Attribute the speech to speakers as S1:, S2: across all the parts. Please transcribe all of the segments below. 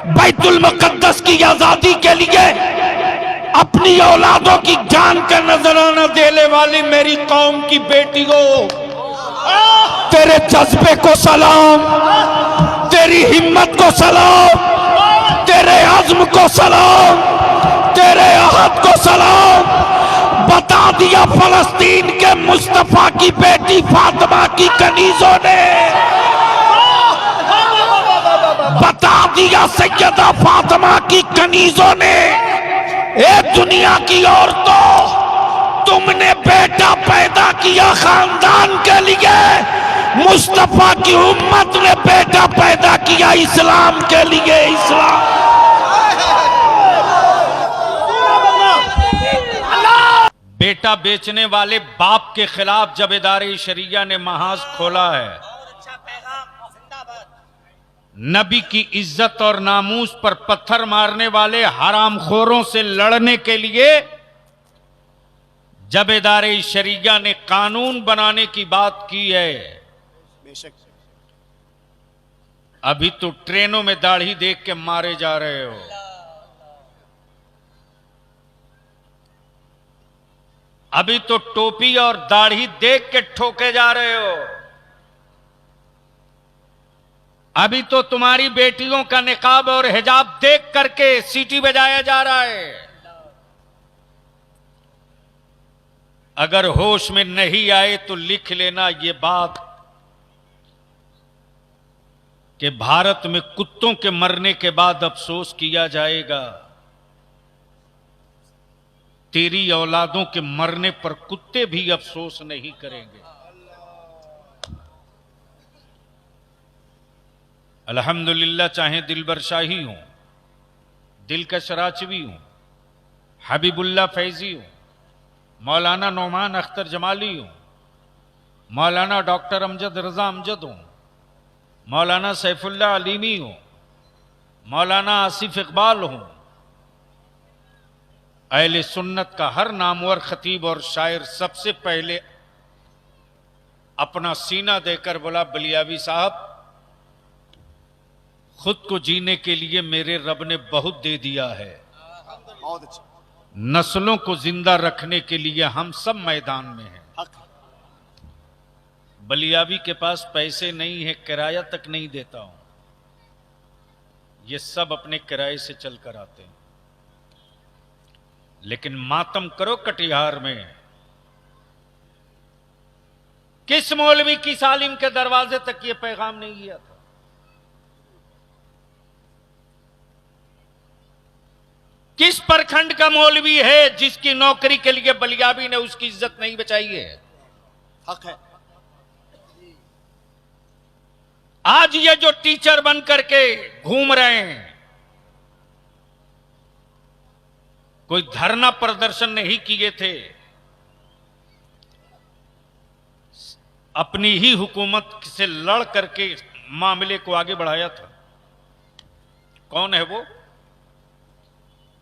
S1: बैतुल मुकद्दस की आजादी के लिए अपनी औलादों की जान का नजराना देने वाली मेरी कौम की बेटियों, तेरे जज्बे को सलाम, तेरी हिम्मत को सलाम, तेरे अज़्म को सलाम, तेरे अहद को सलाम। बता दिया फलस्तीन के मुस्तफा की बेटी फातिमा की कनीजों ने, बता दिया सैयदा फातिमा की कनीजों ने, ए दुनिया की औरतों, तुमने बेटा पैदा किया खानदान के लिए, मुस्तफा की उम्मत ने बेटा पैदा किया इस्लाम के लिए। इस्लाम
S2: बेटा बेचने वाले बाप के खिलाफ जब इदारे शरिया ने महाज खोला है, नबी की इज्जत और नामूस पर पत्थर मारने वाले हरामखोरों से लड़ने के लिए जब इदारे शरिया ने कानून बनाने की बात की है, अभी तो ट्रेनों में दाढ़ी देख के मारे जा रहे हो। अभी तो टोपी और दाढ़ी देख के ठोके जा रहे हो। अभी तो तुम्हारी बेटियों का निकाब और हिजाब देख करके सीटी बजाया जा रहा है। अगर होश में नहीं आए तो लिख लेना ये बात कि भारत में कुत्तों के मरने के बाद अफसोस किया जाएगा, तेरी औलादों के मरने पर कुत्ते भी अफसोस नहीं करेंगे। अल्हम्दुलिल्लाह, चाहे दिलबर शाही हो, दिलकश राचवी हो, हबीबुल्लाह फैजी हो, मौलाना नौमान अख्तर जमाली हो, मौलाना डॉक्टर अमजद रजा अमजद हो, मौलाना सैफुल्लाह अलीमी हो, मौलाना आसिफ इकबाल हो, अहले सुन्नत का हर नामवर खतीब और शायर सबसे पहले अपना सीना देकर बोला, बलियावी साहब, खुद को जीने के लिए मेरे रब ने बहुत दे दिया है, नस्लों को जिंदा रखने के लिए हम सब मैदान में हैं। बलियावी के पास पैसे नहीं है, किराया तक नहीं देता हूं, ये सब अपने किराए से चलकर आते हैं। लेकिन मातम करो कटिहार में, किस मौलवी की सालिम के दरवाजे तक ये पैगाम नहीं गया था? किस प्रखंड का मौलवी है जिसकी नौकरी के लिए बलियावी ने उसकी इज्जत नहीं बचाई है? हक है। आज ये जो टीचर बन करके घूम रहे हैं, कोई धरना प्रदर्शन नहीं किए थे, अपनी ही हुकूमत से लड़ करके मामले को आगे बढ़ाया था। कौन है वो?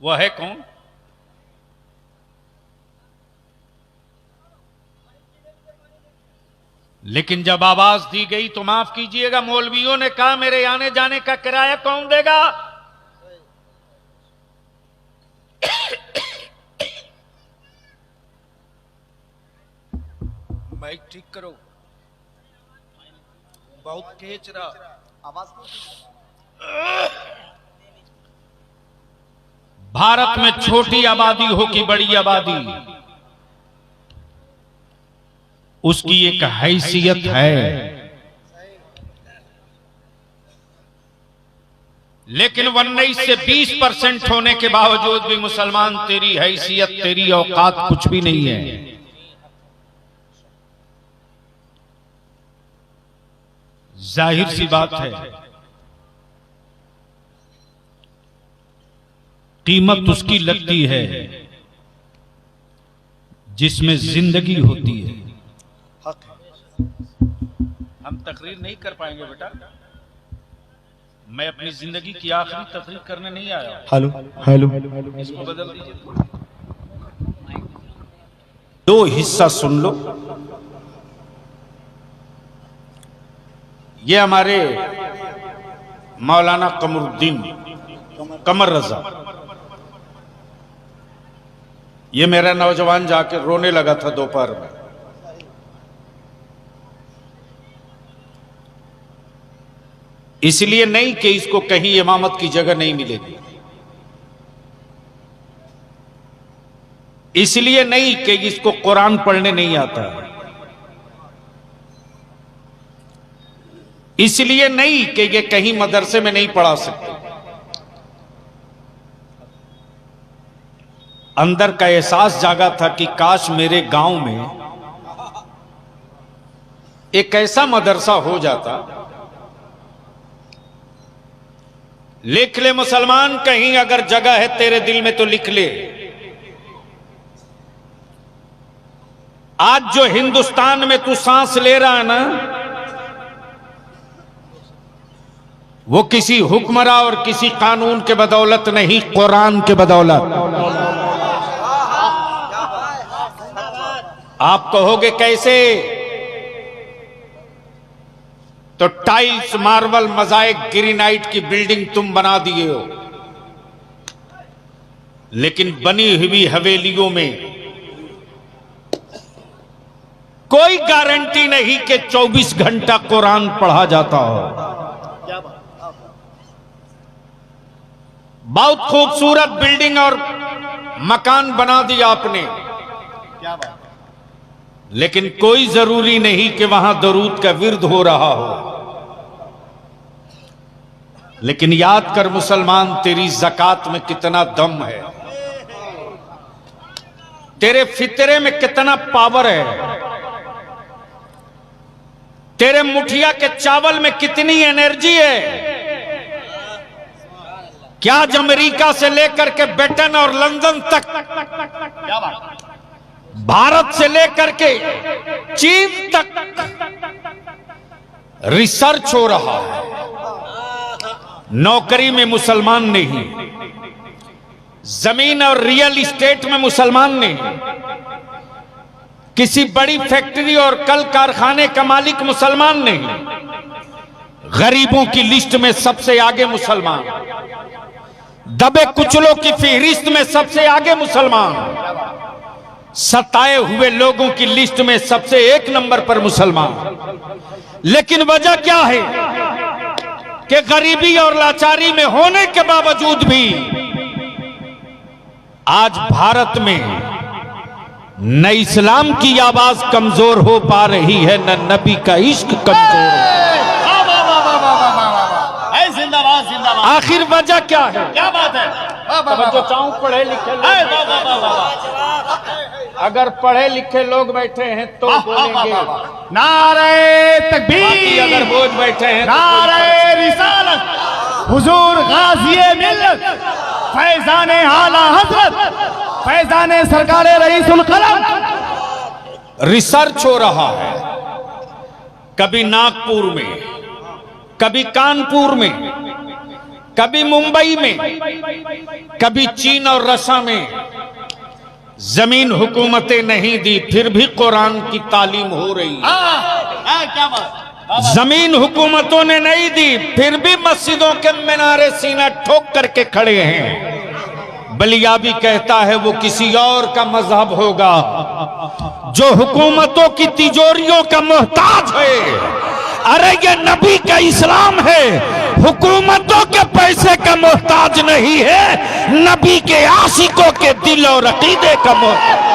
S2: वह है कौन? लेकिन जब आवाज दी गई तो माफ कीजिएगा, मौलवियों ने कहा मेरे आने जाने का किराया कौन देगा? माइक ठीक करो, बहुत खींच रहा आवाज। भारत में छोटी आबादी हो कि बड़ी आबादी, उसकी एक हैसियत है। लेकिन 19 से 20% होने के बावजूद भी मुसलमान, तेरी हैसियत, तेरी औकात कुछ भी नहीं है। जाहिर सी बात है, कीमत उसकी लगती है जिसमें जिंदगी होती है। हम तकरीर नहीं कर पाएंगे बेटा, मैं अपनी जिंदगी की आखिरी तकरीर करने नहीं आया।
S3: हेलो हेलो,
S2: इसको बदल दीजिए।
S1: दो हिस्सा सुन लो। ये हमारे मौलाना कमरुद्दीन कमर रजा। ये मेरा नौजवान जाके रोने लगा था दोपहर में। इसलिए नहीं कि इसको कहीं इमामत की जगह नहीं मिलेगी, इसलिए नहीं कि इसको कुरान पढ़ने नहीं आता, इसलिए नहीं कि ये कहीं मदरसे में नहीं पढ़ा सकते। अंदर का एहसास जागा था कि काश मेरे गांव में एक ऐसा मदरसा हो जाता। लिख ले मुसलमान, कहीं अगर जगह है तेरे दिल में तो लिख ले। आज जो हिंदुस्तान में तू सांस ले रहा है ना, वो किसी हुक्मरां और किसी कानून के बदौलत नहीं, कुरान के बदौलत। आप कहोगे कैसे? तो टाइल्स, मार्बल, मोज़ाइक, ग्रेनाइट की बिल्डिंग तुम बना दिए हो, लेकिन बनी हुई हवेलियों में कोई गारंटी नहीं कि 24 घंटा कुरान पढ़ा जाता हो। बहुत खूबसूरत बिल्डिंग और मकान बना दिया आपने, लेकिन कोई जरूरी नहीं कि वहां दरूद का विर्द हो रहा हो। लेकिन याद कर मुसलमान, तेरी ज़कात में कितना दम है, तेरे फितरे में कितना पावर है, तेरे मुठिया के चावल में कितनी एनर्जी है। क्या अमेरिका से लेकर के ब्रिटेन और लंदन तक, भारत से लेकर के चीन तक रिसर्च हो रहा है। नौकरी में मुसलमान नहीं, जमीन और रियल इस्टेट में मुसलमान नहीं, किसी बड़ी फैक्ट्री और कल कारखाने का मालिक मुसलमान नहीं, गरीबों की लिस्ट में सबसे आगे मुसलमान, दबे कुचलों की फहरिस्त में सबसे आगे मुसलमान, सताए हुए लोगों की लिस्ट में सबसे एक नंबर पर मुसलमान। लेकिन वजह क्या है कि गरीबी और लाचारी में होने के बावजूद भी आज भारत में न इस्लाम की आवाज कमजोर हो पा रही है, न नबी का इश्क कमजोर हो।
S3: जिंदाबाद जिंदाबाद।
S1: आखिर वजह क्या है?
S3: क्या बात है?
S1: जो चाहूं पढ़े लिखे लोग, अगर पढ़े लिखे लोग बैठे हैं तो बोलेंगे,
S3: नारे
S1: बाकी
S3: तकबीर,
S1: अगर बोझ बैठे हैं तो
S3: नारे रिसालत, हुजूर गाज़िए मिल्लत, फैज़ाने आला हज़रत, फैज़ाने सरकारे रईसुल कलम।
S1: रिसर्च हो रहा है, कभी नागपुर में, कभी कानपुर में, कभी मुंबई में, कभी चीन और रशिया में। जमीन हुकूमतें नहीं दी, फिर भी कुरान की तालीम हो रही है।
S3: क्या बात?
S1: जमीन हुकूमतों ने नहीं दी, फिर भी मस्जिदों के मीनारे सीना ठोक करके खड़े हैं। बलियाबी कहता है वो किसी और का मजहब होगा जो हुकूमतों की तिजोरियों का मोहताज है। अरे ये नबी का इस्लाम है, हुकूमतों के पैसे का मोहताज नहीं है, नबी के आशिकों के दिल और अकीदे का मोहताज।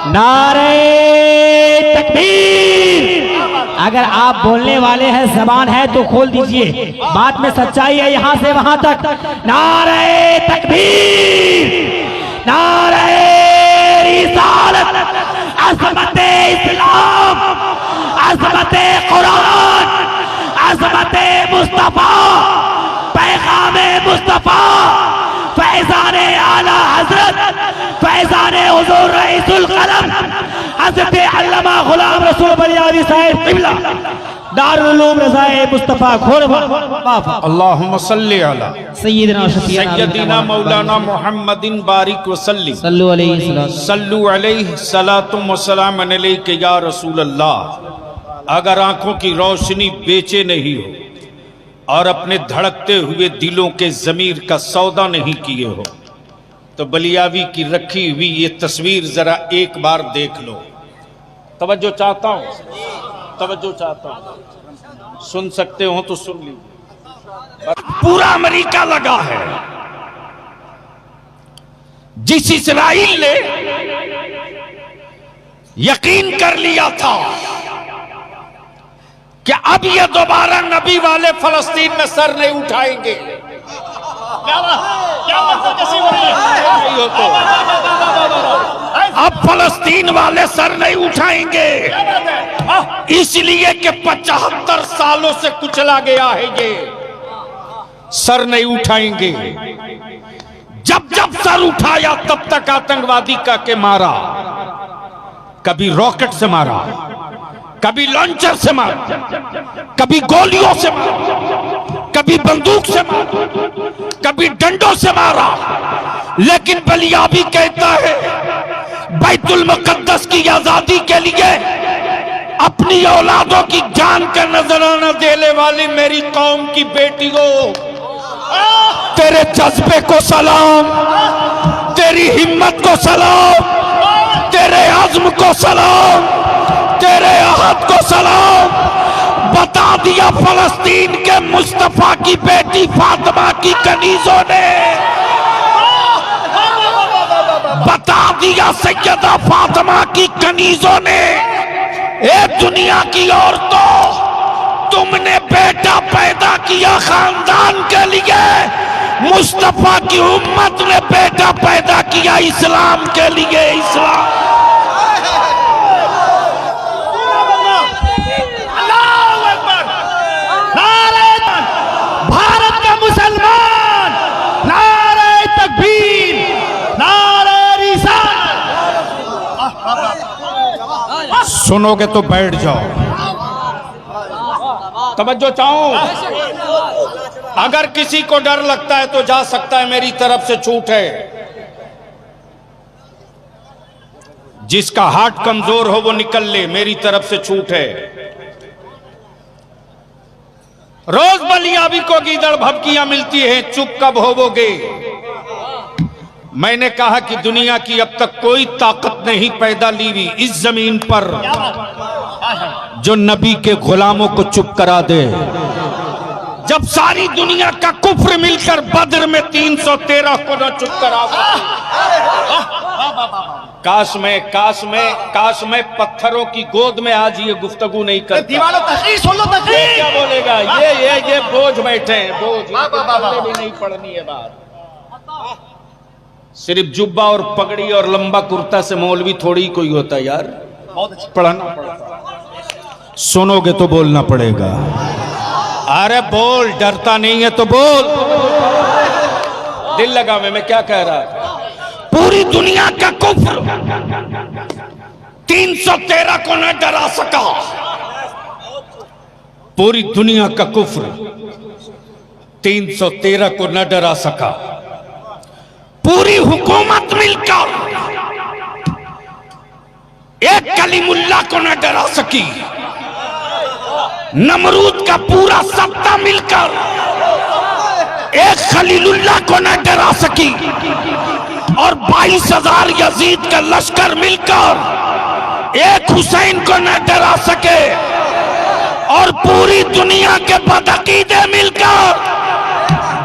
S4: नारे तकबीर। अगर आप बोलने वाले हैं, जबान है तो खोल दीजिए, बात में सच्चाई है यहां से वहां तक। नारे तकबीर, नारे रिसालत, अज़मत इस्लाम, अज़मत कुरान, अज़मत मुस्तफा, पैगाम मुस्तफा, फैज़ाने आला हज़रत, फैज़ाने हुज़ूर रईसुल कलम, हज़रत अल्लामा गुलाम रसूल बलियावी साहिब क़िबला, दारुल उलूम रज़ाए मुस्तफा खोरबा।
S1: अल्लाहुम्मा सल्ली अला सय्यदिना मौलाना मुहम्मदिन बारिक वसल्लिम
S4: सल्लु अलैहि
S1: सल्लु अलैहि सलातुम व सलाम अलैका या रसूल अल्लाह। अगर आंखों की रोशनी बेचे नहीं हो, और अपने धड़कते हुए दिलों के जमीर का सौदा नहीं किए हो तो बलियावी की रखी हुई ये तस्वीर जरा एक बार देख लो। तवज्जो चाहता हूं, तवज्जो चाहता हूं, सुन सकते हो तो सुन लीजिए। पूरा अमेरिका लगा है। जिस इस्राइल ने यकीन कर लिया था कि अब ये दोबारा नबी वाले फलस्तीन में सर नहीं उठाएंगे, अब फलस्तीन वाले सर नहीं उठाएंगे इसलिए कि 75 सालों से कुचला गया है, ये सर नहीं उठाएंगे। जब जब सर उठाया तब तक आतंकवादी का के मारा, कभी रॉकेट से मारा, कभी लॉन्चर से मारा, कभी गोलियों से मारा, कभी बंदूक से मारा, कभी डंडों से मारा। लेकिन बलियाबी कहता है बैतुल मुकद्दस की आजादी के लिए अपनी औलादों की जान का नजराना देने वाली मेरी कौम की बेटियों, तेरे जज्बे को सलाम, तेरी हिम्मत को सलाम, तेरे आज़्म को सलाम, तेरे अहद को सलाम। बता दिया फलस्तीन के मुस्तफा की बेटी फातिमा की कनीजों ने, बता दिया सैयदा फातिमा की कनीजों ने, ए दुनिया की औरतों, तुमने बेटा पैदा किया खानदान के लिए, मुस्तफा की उम्मत ने बेटा पैदा किया इस्लाम के लिए। इस्लाम
S3: भारत का मुसलमान, नारे तकबीर, नारे रिसालत।
S1: सुनोगे तो बैठ जाओ। तवज्जो चाहूं, अगर किसी को डर लगता है तो जा सकता है, मेरी तरफ से छूट है। जिसका हार्ट कमजोर हो वो निकल ले, मेरी तरफ से छूट है। रोज बलियाबी को गीदड़ भभकियां मिलती हैं, चुप कब होवोगे? मैंने कहा कि दुनिया की अब तक कोई ताकत नहीं पैदा ली हुई इस जमीन पर जो नबी के गुलामों को चुप करा दे। जब सारी दुनिया का कुफ्र मिलकर बद्र में 313 को न चुप करा, काश मैं पत्थरों की गोद में आज ये गुफ्तगू नहीं करता।
S3: दीवारों तकरीर सुन लो, तकरीर
S1: क्या बोलेगा? ये बोझ बैठे हैं, बोझ भी नहीं पढ़नी है बात। सिर्फ जुब्बा और पगड़ी और लंबा कुर्ता से मौलवी थोड़ी कोई होता है यार, पढ़ना पड़ता। सुनोगे तो बोलना पड़ेगा। अरे बोल, डरता नहीं है तो बोल। दिल लगा मैं क्या कह रहा था। पूरी दुनिया का कुफ्र 313 को न डरा सका। पूरी दुनिया का कुफ्र 313 को न डरा सका। पूरी हुकूमत मिलकर एक कलीमुल्लाह को न डरा सकी। नमरूद का पूरा सत्ता मिलकर एक खलीलुल्लाह को न डरा सकी। और 22,000 यजीद का लश्कर मिलकर एक हुसैन को न डरा सके। और पूरी दुनिया के बदअकीदे मिलकर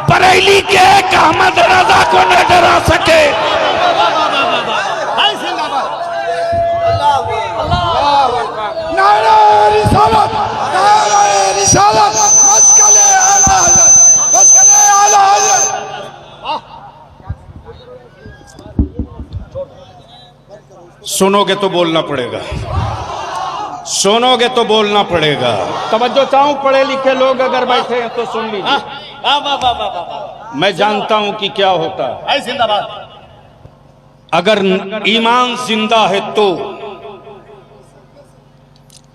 S1: बरेली के एक अहमद रजा को न डरा सके।
S5: नारे रिसालत, नारे रिसालत, मस्कले आला हज़रत, मस्कले आला हज़रत।
S1: सुनोगे तो बोलना पड़ेगा, सुनोगे तो बोलना पड़ेगा। तवज्जो चाहूं, पढ़े लिखे लोग अगर बैठे हैं तो सुन लीजिए। मैं जानता हूं कि क्या होता है।
S3: जिंदाबाद।
S1: अगर ईमान जिंदा है तो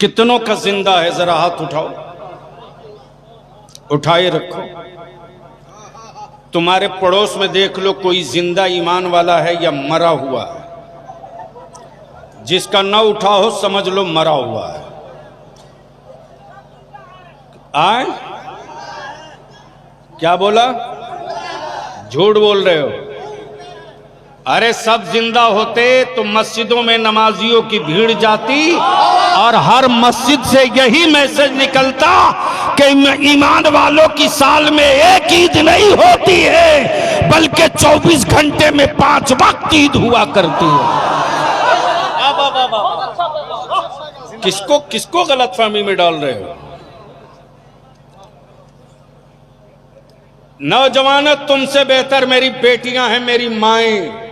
S1: कितनों का जिंदा है? जरा हाथ उठाओ, उठाए रखो। तुम्हारे पड़ोस में देख लो कोई जिंदा ईमान वाला है या मरा हुआ है। जिसका न उठा हो समझ लो मरा हुआ है। आए क्या बोला? झूठ बोल रहे हो। अरे सब जिंदा होते तो मस्जिदों में नमाजियों की भीड़ जाती और हर मस्जिद से यही मैसेज निकलता कि ईमान वालों की साल में एक ईद नहीं होती है बल्कि 24 घंटे में 5 वक्त ईद हुआ करती है। किसको किसको गलतफहमी में डाल रहे हो? नौजवानों, तुमसे बेहतर मेरी बेटियां हैं, मेरी माएं।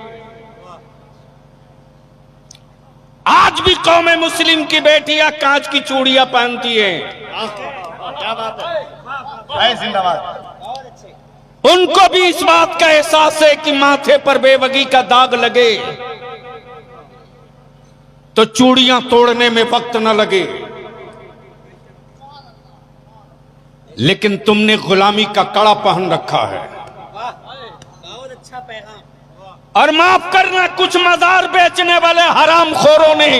S1: आज भी कौम मुस्लिम की बेटियां कांच की चूड़ियां पहनती हैं।
S3: क्या बात है, जिंदाबाद।
S1: उनको भी इस बात का एहसास है कि माथे पर बेवगी का दाग लगे तो चूड़ियां तोड़ने में वक्त न लगे, लेकिन तुमने गुलामी का कड़ा पहन रखा है। और माफ करना, कुछ मजार बेचने वाले हरामखोरों ने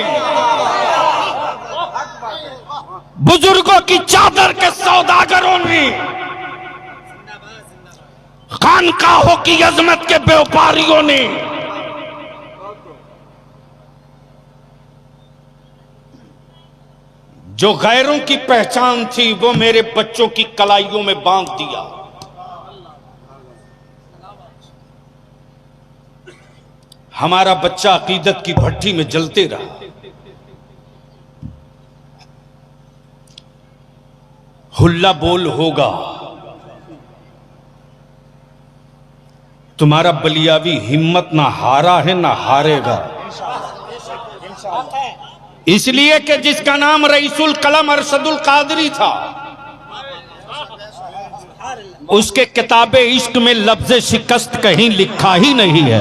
S1: बुजुर्गों की चादर के सौदागरों ने खानकाहों की अजमत के व्यापारियों ने जो गैरों की पहचान थी वो मेरे बच्चों की कलाइयों में बांध दिया। हमारा बच्चा अकीदत की भट्टी में जलते रहा। हुल्ला बोल होगा, तुम्हारा बलियावी हिम्मत ना हारा है ना हारेगा। इसलिए कि जिसका नाम रईसुल कलम अरशदुल कादरी था, उसके किताबे इश्क में लफ्ज शिकस्त कहीं लिखा ही नहीं है।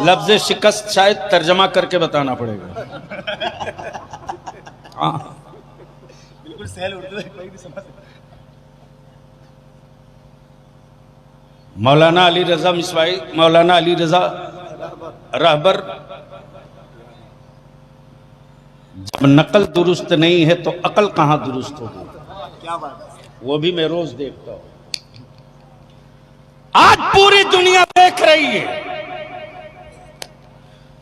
S1: लफ्ज शिकस्त शायद तर्जमा करके बताना पड़ेगा।
S3: बिल्कुल सहल उर्दू है, कोई भी समझ।
S1: मौलाना अली रजा मिसवाई, मौलाना अली रजा रहबर, जब नकल दुरुस्त नहीं है तो अकल कहां दुरुस्त होगी?
S3: क्या बात है।
S1: वो भी मैं रोज देखता हूं। आज पूरी दुनिया देख रही है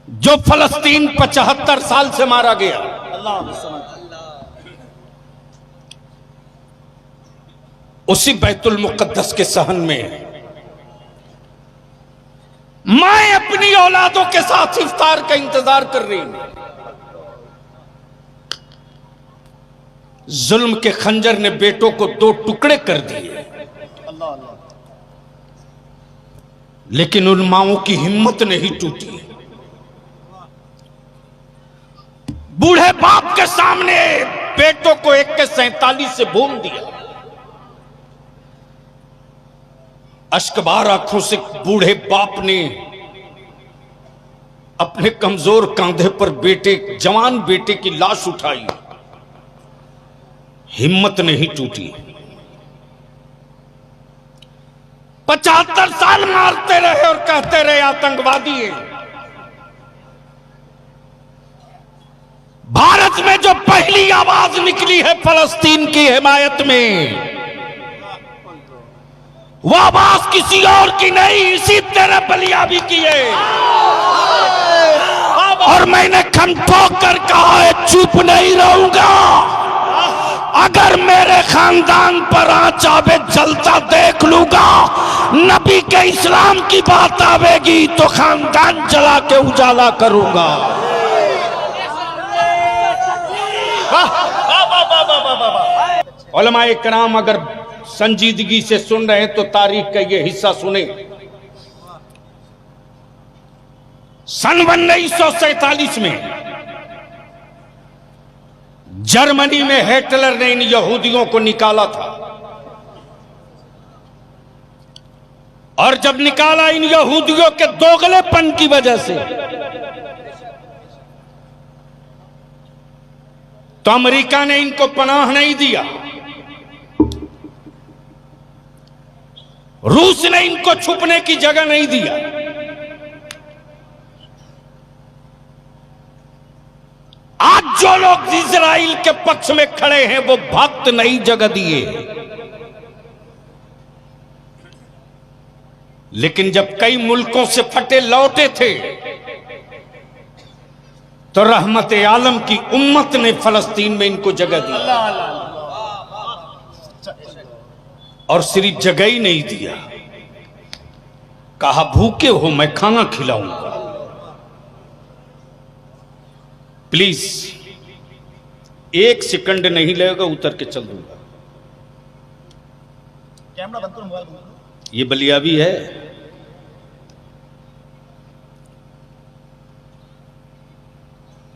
S1: जो फलस्तीन 75 साल से मारा गया, उसी बैतुल मुकद्दस के सहन में मैं अपनी औलादों के साथ इफ्तार का इंतजार कर रही हूं। जुल्म के खंजर ने बेटों को 2 टुकड़े कर दिए, लेकिन उन माओं की हिम्मत नहीं टूटी। बूढ़े बाप के सामने बेटों को AK-47 से भून दिया। अश्कबार आंखों से बूढ़े बाप ने अपने कमजोर कंधे पर जवान बेटे की लाश उठाई। हिम्मत नहीं टूटी। 75 साल मारते रहे और कहते रहे आतंकवादी हैं। भारत में जो पहली आवाज निकली है फलस्तीन की हिमायत में, वो आवाज किसी और की नहीं, इसी तरह बलियाबी की है। और मैंने खम ठोक कर कहा है, चुप नहीं रहूंगा। अगर मेरे खानदान पर आंच आवे जलता देख लूंगा। नबी के इस्लाम की बात आवेगी तो खानदान जला के उजाला करूंगा। उलमाए किराम अगर संजीदगी से सुन रहे हैं तो तारीख का ये हिस्सा सुने। सन 1947 में जर्मनी में हिटलर ने इन यहूदियों को निकाला था, और जब निकाला इन यहूदियों के दोगलेपन की वजह से, तो अमेरिका ने इनको पनाह नहीं दिया, रूस ने इनको छुपने की जगह नहीं दिया। आज जो लोग इजराइल के पक्ष में खड़े हैं वो भक्त नहीं जगह दिए। लेकिन जब कई मुल्कों से फटे लौटे थे तो रहमत आलम की उम्मत ने फलस्तीन में इनको जगह दी, और सिर्फ जगह ही नहीं दिया, कहा भूखे हो मैं खाना खिलाऊंगा। प्लीज 1 सेकंड नहीं लगेगा, उतर के चल दूंगा।
S3: कैमरा बंद करो, मोबाइल बंद करो।
S1: ये बलियाबी है।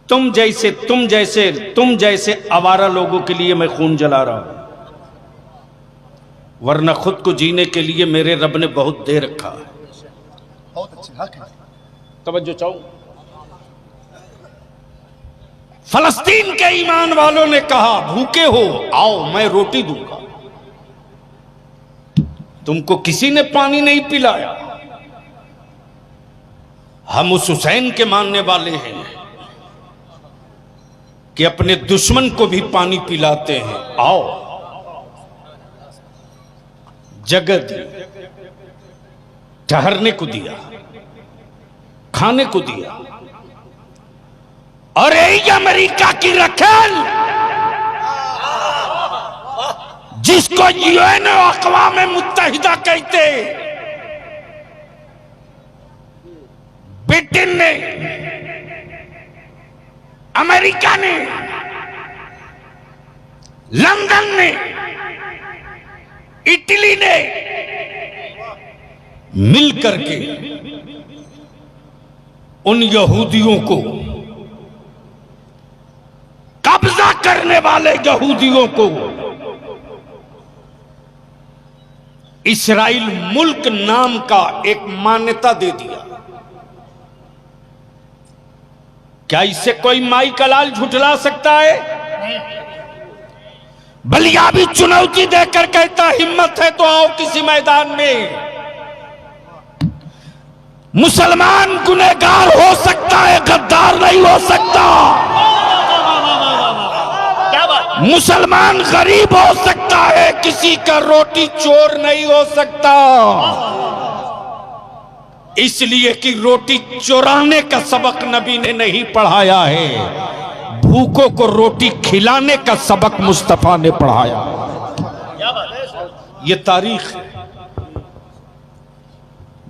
S1: तुम जैसे आवारा लोगों के लिए मैं खून जला रहा हूं, वरना खुद को जीने के लिए मेरे रब ने बहुत दे रखा है।
S3: बहुत अच्छे हक है।
S1: तवज्जो चाहो। फलस्तीन के ईमान वालों ने कहा भूखे हो आओ मैं रोटी दूंगा। तुमको किसी ने पानी नहीं पिलाया। हम उस हुसैन के मानने वाले हैं कि अपने दुश्मन को भी पानी पिलाते हैं। आओ, जगह दी, ठहरने को दिया, खाने को दिया। और यही अमेरिका की रखेल जिसको यूएन अक़वाम मुत्तहिदा कहते, ब्रिटेन ने, अमेरिका ने, लंदन ने, इटली ने मिलकर के उन यहूदियों को, कब्जा करने वाले यहूदियों को इस्राइल मुल्क नाम का एक मान्यता दे दिया। क्या इससे कोई माई का लाल झुठला सकता है? बलियाबी चुनौती देकर कहता हिम्मत है तो आओ किसी मैदान में। मुसलमान गुनहगार हो सकता है, गद्दार नहीं हो सकता। मुसलमान गरीब हो सकता है, किसी का रोटी चोर नहीं हो सकता। इसलिए कि रोटी चुराने का सबक नबी ने नहीं पढ़ाया है, भूखों को रोटी खिलाने का सबक मुस्तफा ने पढ़ाया। ये तारीख है,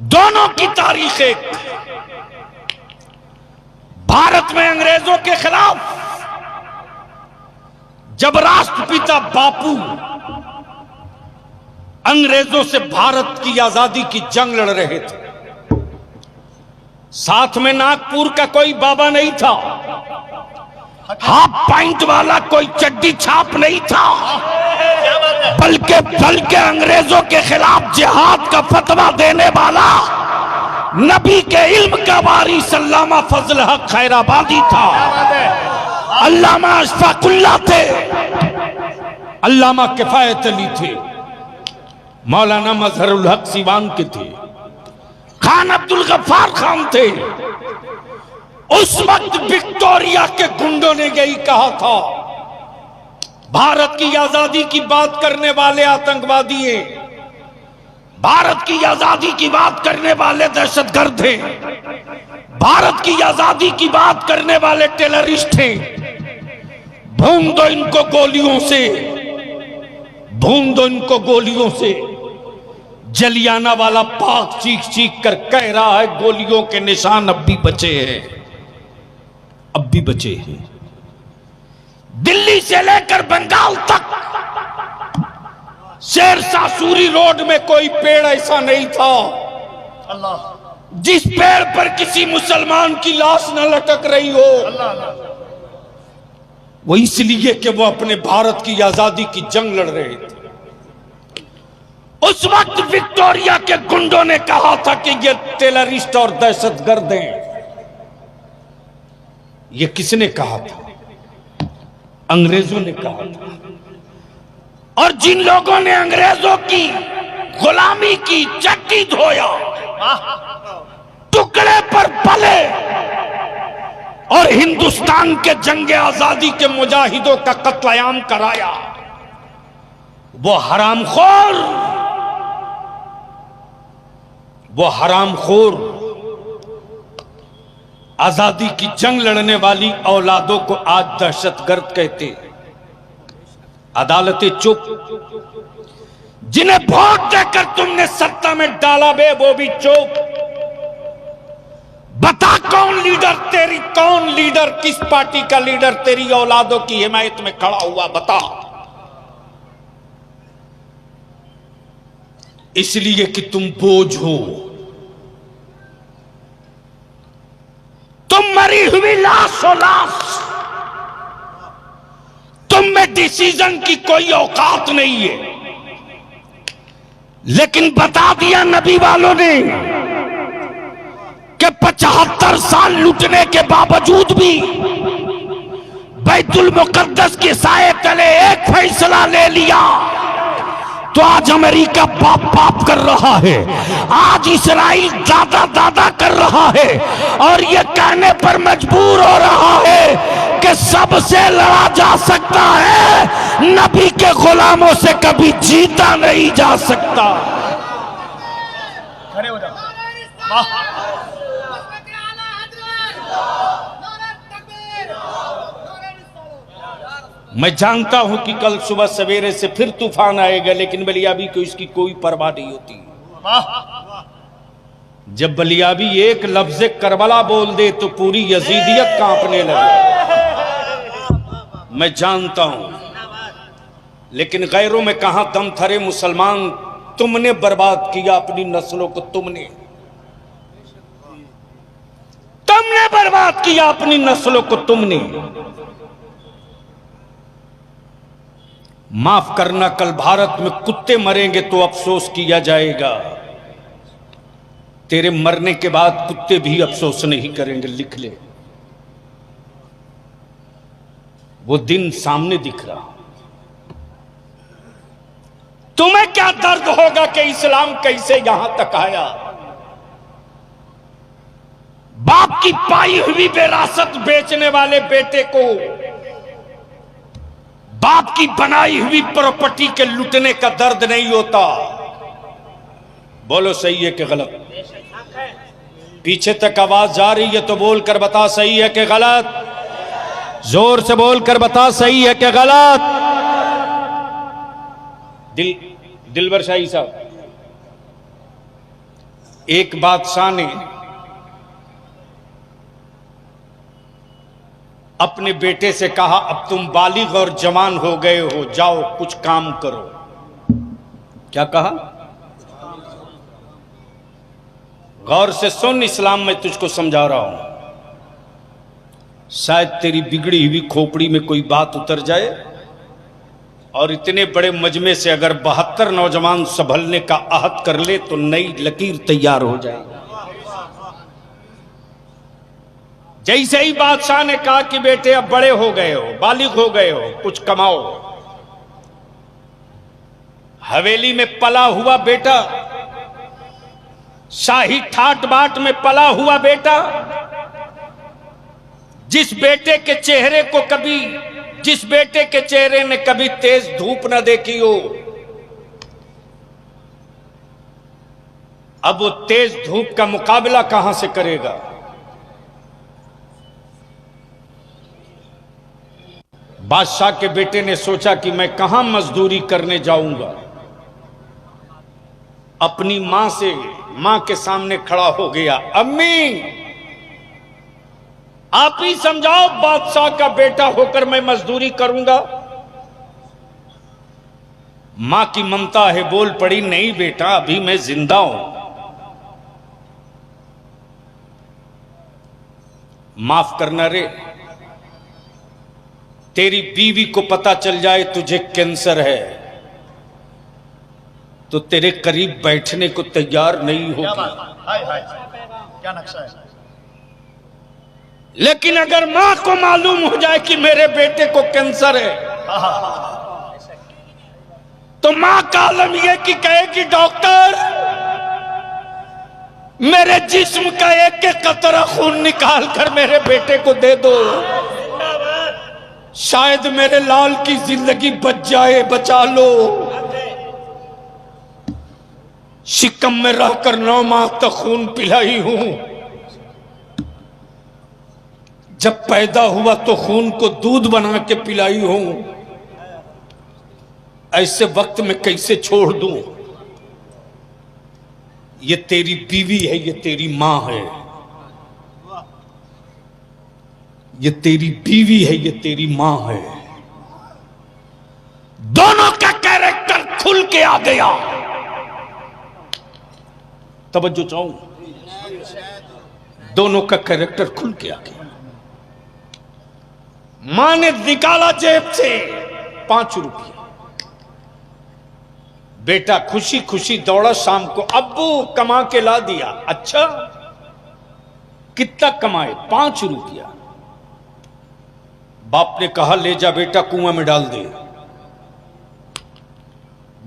S1: दोनों की तारीख एक। भारत में अंग्रेजों के खिलाफ जब राष्ट्रपिता बापू अंग्रेजों से भारत की आजादी की जंग लड़ रहे थे, साथ में नागपुर का कोई बाबा नहीं था, हाफ पॉइंट वाला कोई चड्डी छाप नहीं था, बल्कि अंग्रेजों के खिलाफ जिहाद का फतवा देने वाला नबी के इल्म का वारिस अल्लामा फजल हक खैराबादी था, अल्लामा अशफाकुल्लाह थे, अल्लामा किफायत अली थे, मौलाना मजहरुल हक सीवान के थे, खान अब्दुल गफ्फार खान थे। उस वक्त विक्टोरिया के गुंडों ने यही कहा था, भारत की आजादी की बात करने वाले आतंकवादी हैं, भारत की आजादी की बात करने वाले दहशतगर्द हैं, भारत की आजादी की बात करने वाले टेररिस्ट हैं। भून दो इनको गोलियों से, भून दो इनको गोलियों से। जलियाना वाला पाक चीख चीख कर कह रहा है गोलियों के निशान अब भी बचे हैं, अब भी बचे हैं। दिल्ली से लेकर बंगाल तक शेरशाह सूरी रोड में कोई पेड़ ऐसा नहीं था जिस पेड़ पर किसी मुसलमान की लाश न लटक रही हो। वो इसलिए कि वो अपने भारत की आजादी की जंग लड़ रहे थे। उस वक्त विक्टोरिया के गुंडों ने कहा था कि ये टेररिस्ट और दहशतगर्द हैं। ये किसने कहा था? अंग्रेजों ने कहा था। और जिन लोगों ने अंग्रेजों की गुलामी की चक्की धोया, टुकड़े पर पले और हिंदुस्तान के जंगे आजादी के मुजाहिदों का कत्लेआम कराया, वो हरामखोर, वो हरामखोर आजादी की जंग लड़ने वाली औलादों को आज दहशतगर्द कहते। अदालतें चुप। जिन्हें वोट देकर तुमने सत्ता में डाला बे, वो भी चुप। बता कौन लीडर तेरी, कौन लीडर, किस पार्टी का लीडर तेरी औलादों की हिमायत में खड़ा हुआ, बता। इसलिए कि तुम बोझ हो, तुम मरी हुई लाश हो, लाश। तुम में डिसीजन की कोई औकात नहीं है। लेकिन बता दिया नबी वालों ने कि 75 साल लूटने के बावजूद भी बैतुल मुकद्दस के साए तले एक फैसला ले लिया। तो आज अमेरिका बाप बाप कर रहा है, आज इस्राइल दादा दादा कर रहा है, और ये कहने पर मजबूर हो रहा है कि सबसे लड़ा जा सकता है, नबी के गुलामों से कभी जीता नहीं जा सकता।
S3: खड़े हो जाओ। वाह।
S1: मैं जानता हूं कि कल सुबह सवेरे से फिर तूफान आएगा, लेकिन बलियाबी को इसकी कोई परवाह नहीं होती। जब बलियाबी एक लफ्ज करबला बोल दे तो पूरी यजीदियत कांपने लगे। मैं जानता हूं, लेकिन गैरों में कहां दम थरे मुसलमान। तुमने बर्बाद किया अपनी नस्लों को, तुमने बर्बाद किया अपनी नस्लों को, तुमने। माफ करना, कल भारत में कुत्ते मरेंगे तो अफसोस किया जाएगा, तेरे मरने के बाद कुत्ते भी अफसोस नहीं करेंगे। लिख ले, वो दिन सामने दिख रहा। तुम्हें क्या दर्द होगा कि इस्लाम कैसे यहां तक आया। बाप की पाई हुई विरासत बेचने वाले बेटे को बाप की बनाई हुई प्रॉपर्टी के लूटने का दर्द नहीं होता। बोलो सही है कि गलत? पीछे तक आवाज जा रही है तो बोलकर बता सही है कि गलत। जोर से बोलकर बता सही है कि गलत। दिलबर शाही साहब, एक बादशाह ने अपने बेटे से कहा, अब तुम बालिग और जवान हो गए हो, जाओ कुछ काम करो। क्या कहा? गौर से सुन, इस्लाम में तुझको समझा रहा हूं। शायद तेरी बिगड़ी हुई खोपड़ी में कोई बात उतर जाए, और इतने बड़े मजमे से अगर 72 नौजवान संभलने का आहद कर ले तो नई लकीर तैयार हो जाए। जैसे ही बादशाह ने कहा कि बेटे अब बड़े हो गए हो, बालिग हो गए हो, कुछ कमाओ। हवेली में पला हुआ बेटा, शाही ठाट बाट में पला हुआ बेटा, जिस बेटे के चेहरे को कभी, जिस बेटे के चेहरे ने कभी तेज धूप न देखी हो, अब वो तेज धूप का मुकाबला कहां से करेगा? बादशाह के बेटे ने सोचा कि मैं कहां मजदूरी करने जाऊंगा। अपनी मां के सामने खड़ा हो गया। अम्मी, आप ही समझाओ, बादशाह का बेटा होकर मैं मजदूरी करूंगा? मां की ममता है, बोल पड़ी, नहीं बेटा, अभी मैं जिंदा हूं। माफ करना रे, तेरी बीवी को पता चल जाए तुझे कैंसर है तो तेरे करीब बैठने को तैयार नहीं होगी।
S3: हाय हाय, क्या नक्शा है।
S1: लेकिन अगर मां को मालूम हो जाए कि मेरे बेटे को कैंसर है तो मां का आलम यह कि कहेगी, डॉक्टर मेरे जिस्म का एक एक कतरा खून निकाल कर मेरे बेटे को दे दो, शायद मेरे लाल की जिंदगी बच जाए, बचा लो। शिकम में रहकर 9 माह तक खून पिलाई हूं। जब पैदा हुआ तो खून को दूध बना के पिलाई हूं। ऐसे वक्त में कैसे छोड़ दूं? ये तेरी बीवी है, ये तेरी मां है। ये तेरी बीवी है, ये तेरी मां है। दोनों का कैरेक्टर खुल के आ गया। तवज्जो चाहूं, दोनों का कैरेक्टर खुल के आ गया। मां ने निकाला जेब से 5 रुपये। बेटा खुशी खुशी दौड़ा शाम को, अब्बू कमा के ला दिया। अच्छा, कितना कमाए? 5 रुपया। बाप ने कहा ले जा बेटा, कुआं में डाल दे।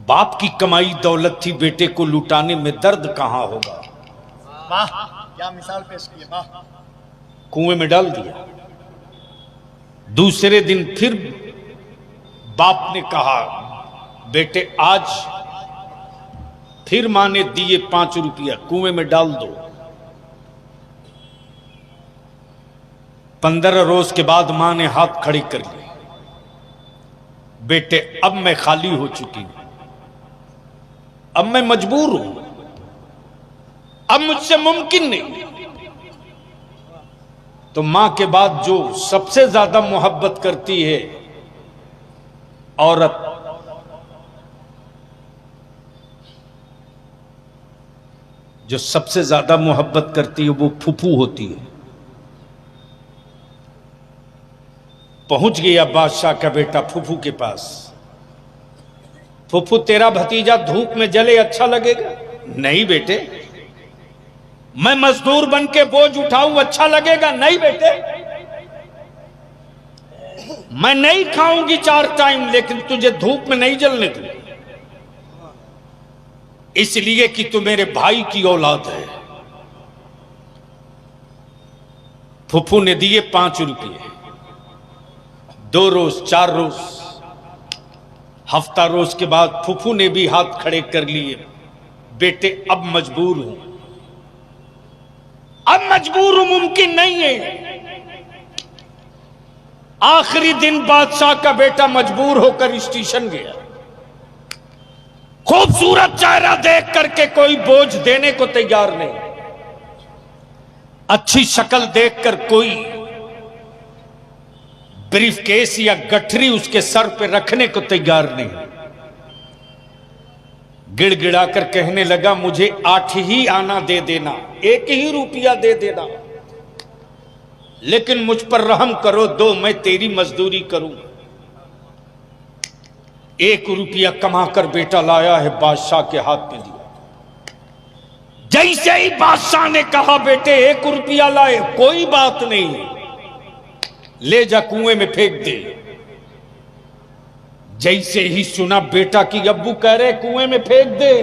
S1: बाप की कमाई दौलत थी, बेटे को लुटाने में दर्द कहां होगा।
S3: वाह, क्या मिसाल पेश की है, वाह।
S1: कुएं में डाल दिया। दूसरे दिन फिर बाप ने कहा बेटे आज फिर मां ने दिए 5 रुपया, कुएं में डाल दो। 15 रोज के बाद मां ने हाथ खड़े कर लिए। बेटे अब मैं खाली हो चुकी हूं, अब मैं मजबूर हूं, अब मुझसे मुमकिन नहीं। तो मां के बाद जो सबसे ज्यादा मोहब्बत करती है औरत, जो सबसे ज्यादा मोहब्बत करती है वो फूफू होती है। पहुंच गया बादशाह का बेटा फूफू के पास। फूफू तेरा भतीजा धूप में जले अच्छा लगेगा? नहीं बेटे। मैं मजदूर बन के बोझ उठाऊं अच्छा लगेगा? नहीं बेटे। मैं नहीं खाऊंगी 4 टाइम, लेकिन तुझे धूप में नहीं जलने दूंगी, इसलिए कि तू मेरे भाई की औलाद है। फूफू ने दिए 5 रुपये। 2 रोज, 4 रोज, हफ्ता रोज के बाद फूफू ने भी हाथ खड़े कर लिए। बेटे अब मजबूर हूं, अब मजबूर हूं, मुमकिन नहीं है। आखिरी दिन बादशाह का बेटा मजबूर होकर स्टेशन गया। खूबसूरत चेहरा देख करके कोई बोझ देने को तैयार नहीं, अच्छी शक्ल देखकर कोई ब्रीफकेस या गठरी उसके सर पे रखने को तैयार नहीं। गिड़गिड़ाकर कहने लगा मुझे 8 ही आना दे देना, 1 ही रुपया दे देना, लेकिन मुझ पर रहम करो, दो मैं तेरी मजदूरी करूं। 1 रुपया कमाकर बेटा लाया है, बादशाह के हाथ में दिया। जैसे ही बादशाह ने कहा बेटे 1 रुपया लाए, कोई बात नहीं, ले जा कुएं में फेंक दे। जैसे ही सुना बेटा की अब्बू कह रहे कुएं में फेंक दे,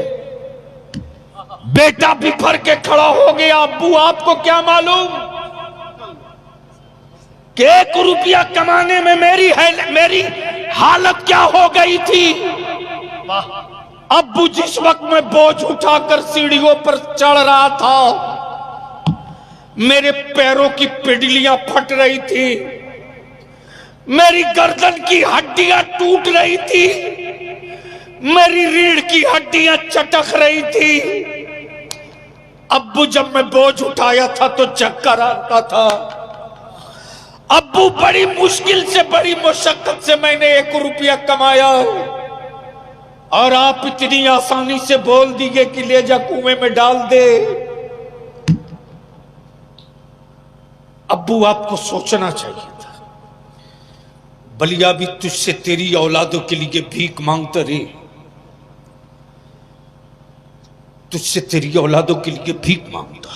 S1: बेटा बिफर के खड़ा हो गया। अब्बू आपको क्या मालूम कि 1 रुपया कमाने में मेरी हालत क्या हो गई थी। अब्बू जिस वक्त मैं बोझ उठाकर सीढ़ियों पर चढ़ रहा था, मेरे पैरों की पिडलियां फट रही थी, मेरी गर्दन की हड्डियां टूट रही थी, मेरी रीढ़ की हड्डियां चटक रही थी। अब्बू जब मैं बोझ उठाया था तो चक्कर आता था। अब्बू बड़ी मुश्किल से, बड़ी मुशक्कत से मैंने 1 रुपया कमाया, और आप इतनी आसानी से बोल दिए कि ले जा कुएं में डाल दे। अब्बू आपको सोचना चाहिए था। बलिया भी तुझसे तेरी औलादों के लिए भीख मांगता रे, तुझसे तेरी औलादों के लिए भीख मांगता।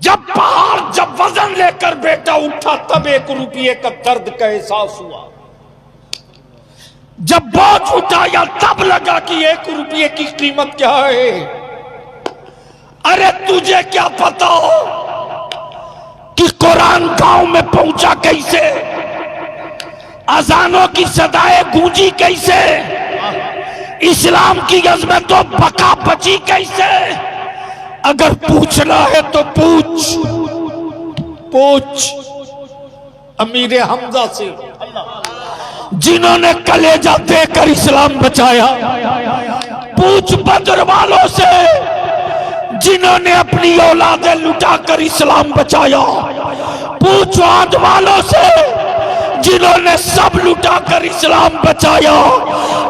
S1: जब पहाड़, जब वजन लेकर बेटा उठा तब 1 रुपये का दर्द का एहसास हुआ। जब बोझ उठाया तब लगा कि 1 रुपये की कीमत क्या है। अरे तुझे क्या पता कि कुरान गांव में पहुंचा कैसे, अजानों की सदाएं गूंजी कैसे, इस्लाम की अजमत तो बका बची कैसे? अगर पूछना है तो पूछ अमीर हमजा से, जिन्होंने कलेजा देकर इस्लाम बचाया। पूछ बदर वालों से, जिन्होंने अपनी औलादें लुटाकर इस्लाम बचाया। पूछ आद वालों से, जिन्होंने सब लुटाकर इस्लाम बचाया।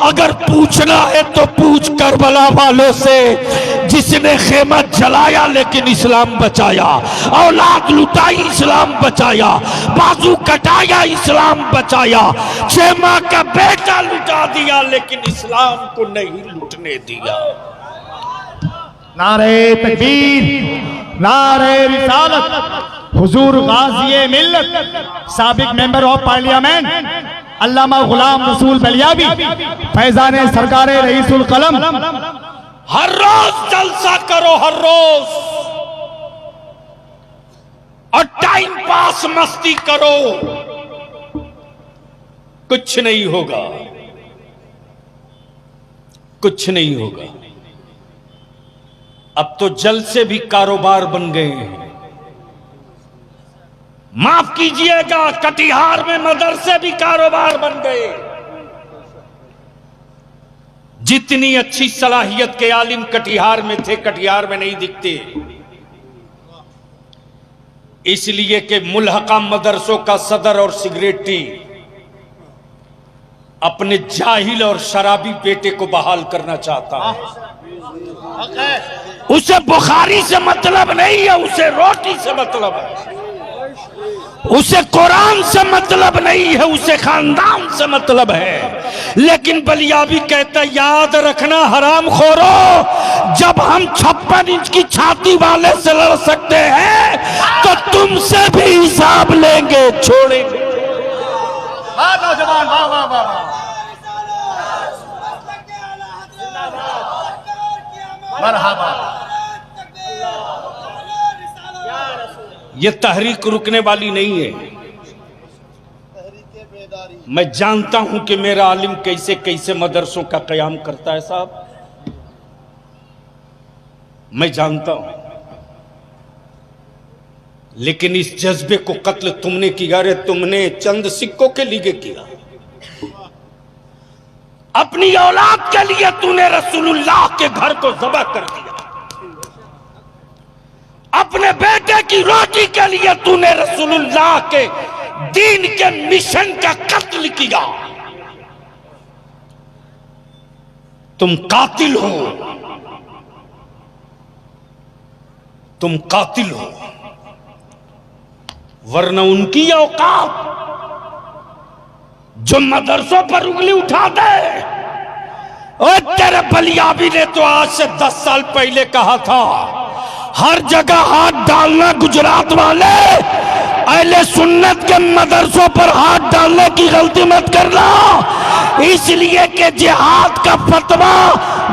S1: अगर पूछना है तो पूछ करबला वालों से, जिसने खेमा जलाया लेकिन इस्लाम बचाया, औलाद लुटाई इस्लाम बचाया, बाजू कटाया इस्लाम बचाया, 6 माह का बेटा लुटा दिया लेकिन इस्लाम को नहीं लुटने दिया।
S3: नारे तकबीर, नारे रिसालत। हुजूर गाज़ी मिल्लत, साबिक मेंबर ऑफ पार्लियामेंट अल्लामा गुलाम रसूल बलियाबी, फैजान सरकार रईसुल कलम।
S1: हर रोज जलसा करो, हर रोज, और टाइम पास मस्ती करो, कुछ नहीं होगा, कुछ नहीं होगा। अब तो जलसे भी कारोबार बन गए हैं। माफ कीजिएगा, कटिहार में मदरसे भी कारोबार बन गए। जितनी अच्छी सलाहियत के आलिम कटिहार में थे, कटिहार में नहीं दिखते, इसलिए कि मुल्हका मदरसों का सदर और सिगरेटी अपने जाहिल और शराबी बेटे को बहाल करना चाहता है। उसे बुखारी से मतलब नहीं है, उसे रोटी से मतलब है, उसे कुरान से मतलब नहीं है, उसे खानदान से मतलब है। लेकिन बलियाबी कहता, याद रखना हराम खोरो, जब हम 56 इंच की छाती वाले से लड़ सकते हैं तो तुमसे भी हिसाब लेंगे, छोड़ेंगे।
S3: वाह नौजवान, वाह वाह वाह, मरहबा।
S1: ये तहरीक रुकने वाली नहीं है। मैं जानता हूं कि मेरा आलिम कैसे कैसे मदरसों का कयाम करता है साहब, मैं जानता हूं। लेकिन इस जज्बे को कत्ल तुमने किया रे, तुमने चंद सिक्कों के लिए किया। अपनी औलाद के लिए तूने रसूलुल्लाह के घर को ज़बह कर दिया। अपने बेटे की रोटी के लिए तूने रसूलुल्लाह के दीन के मिशन का कत्ल किया। तुम कातिल हो, तुम कातिल हो, वरना उनकी औकात जो मदरसों पर उंगली उठा दे। और तेरे बलियाबी ने तो आज से 10 साल पहले कहा था, हर जगह हाथ डालना गुजरात वाले, अहले सुन्नत के मदरसों पर हाथ डालने की गलती मत करना, इसलिए कि जिहाद का फतवा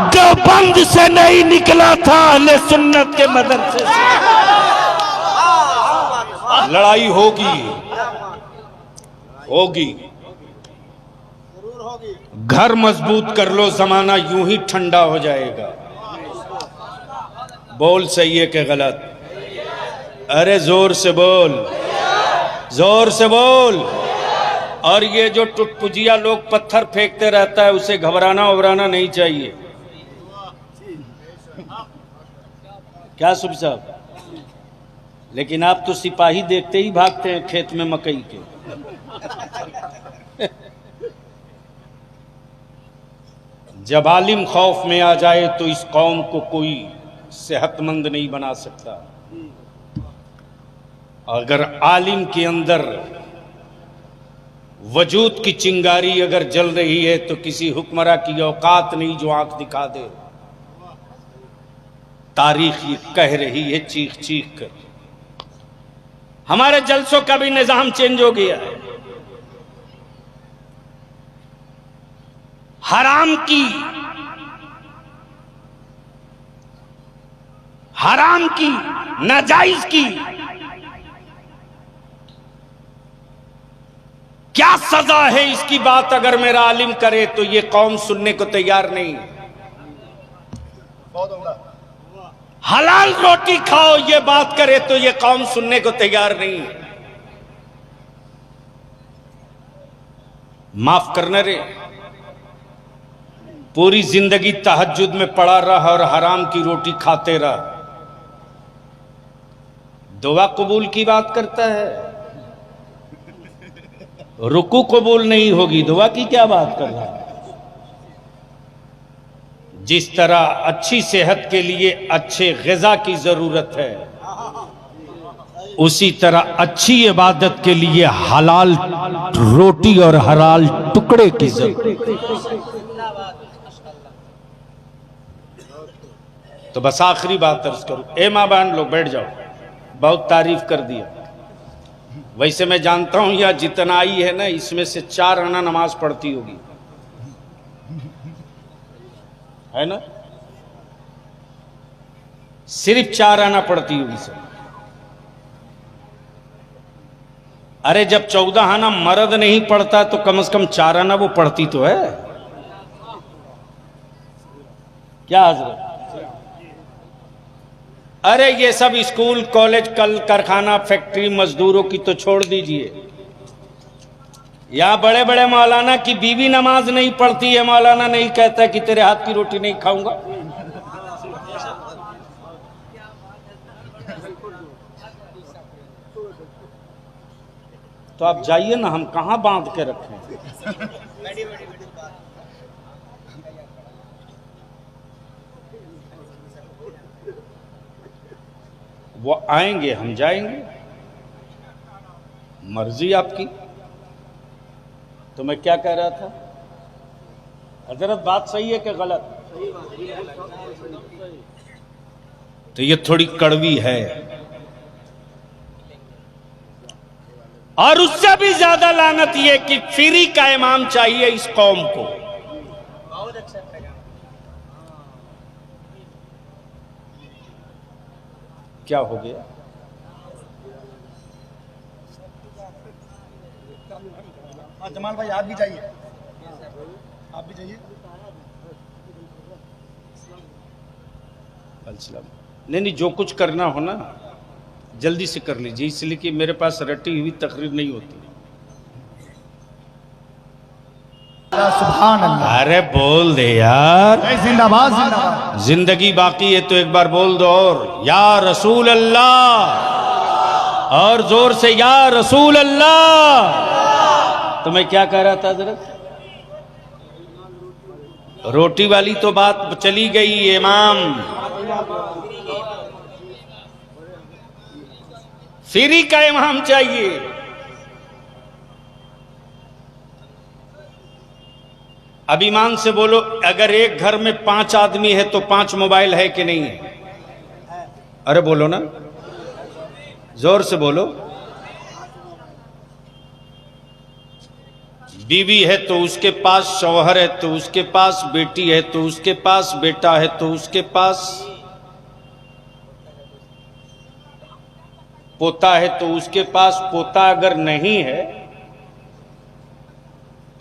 S1: देवबंद से नहीं निकला था, अहले सुन्नत के मदरसे से। लड़ाई होगी, होगी, घर मजबूत कर लो, जमाना यूं ही ठंडा हो जाएगा। बोल सही है कि गलत? अरे जोर से बोल, जोर से बोल। और ये जो टुटपुजिया लोग पत्थर फेंकते रहता है, उसे घबराना उबराना नहीं चाहिए। क्या सुबह साहब? लेकिन आप तो सिपाही देखते ही भागते हैं खेत में मकई के। जब आलिम खौफ में आ जाए तो इस कौम को कोई सेहतमंद नहीं बना सकता। अगर आलिम के अंदर वजूद की चिंगारी अगर जल रही है तो किसी हुक्मरां की औकात नहीं जो आंख दिखा दे। तारीख ये कह रही है चीख चीख कर। हमारे जलसों का भी निजाम चेंज हो गया है। हराम की नाजायज की क्या सजा है इसकी बात अगर मेरा आलिम करे तो ये कौम सुनने को तैयार नहीं। हलाल रोटी खाओ ये बात करे तो ये कौम सुनने को तैयार नहीं। माफ करना रे, पूरी जिंदगी तहज्जुद में पड़ा रहा और हराम की रोटी खाते रहा। दुआ कबूल की बात करता है, रुकू कबूल नहीं होगी, दुआ की क्या बात कर रहा है। जिस तरह अच्छी सेहत के लिए अच्छे ग़िज़ा की जरूरत है, उसी तरह अच्छी इबादत के लिए हलाल रोटी और हलाल टुकड़े की जरूरत है। तो बस आखिरी बात अर्ज करूं, ए मां बहन लोग बैठ जाओ, बहुत तारीफ कर दिया। वैसे मैं जानता हूं यह जितना आई है ना, इसमें से 4 आना नमाज पढ़ती होगी, है ना? सिर्फ 4 आना पढ़ती होगी सब। अरे जब 14 आना मर्द नहीं पढ़ता तो कम से कम 4 आना वो पढ़ती तो है। क्या हजरत? अरे ये सब स्कूल कॉलेज कल कारखाना फैक्ट्री मजदूरों की तो छोड़ दीजिए, यहां बड़े बड़े मौलाना की बीवी नमाज नहीं पढ़ती है, मौलाना नहीं कहता कि तेरे हाथ की रोटी नहीं खाऊंगा। तो आप जाइए ना, हम कहां बांध के रखें। वो आएंगे हम जाएंगे, मर्जी आपकी। तो मैं क्या कह रहा था हजरत, बात सही है कि गलत? तो ये थोड़ी कड़वी है, और उससे भी ज्यादा लानत ये कि फ्री का इमाम चाहिए इस कौम को। क्या हो गया?
S3: जमाल भाई आप भी जाइए, आप भी जाइए।
S1: नहीं, जो कुछ करना हो ना जल्दी से कर लीजिए, इसलिए कि मेरे पास रटी हुई तकरीर नहीं होती।
S3: सुभान अल्लाह।
S1: अरे बोल दे यार,
S3: जिंदाबाद जिंदाबाद।
S1: जिंदगी बाकी है तो एक बार बोल दो, और या रसूल अल्लाह, और जोर से या रसूल अल्लाह। तो मैं क्या कह रहा था हजरत, रोटी वाली तो बात चली गई। इमाम फ्री का इमाम चाहिए। अब ईमान से बोलो, अगर एक घर में 5 आदमी है तो 5 मोबाइल है कि नहीं है? अरे बोलो ना, जोर से बोलो। बीवी है तो उसके पास शौहर है, तो उसके पास बेटी है, तो उसके पास बेटा है, तो उसके पास पोता है, तो उसके पास पोता अगर नहीं है